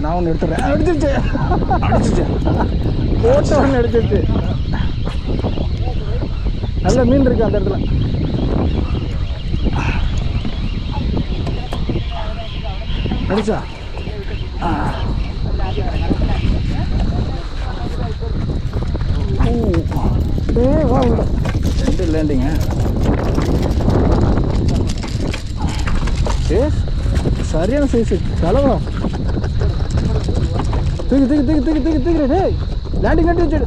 நான் ஒன்று எடுத்துடுறேன். அடிச்சிருச்சு போட்ட ஒன்று அடிச்சிருச்சு. நல்ல மீன் இருக்கு அந்த இடத்துல. அடிச்சா ரெண்டு லேண்டிங்க. சரியான சைஸு செலவா. தூக்கி டேய் லேண்டிங் கட்டி வச்சு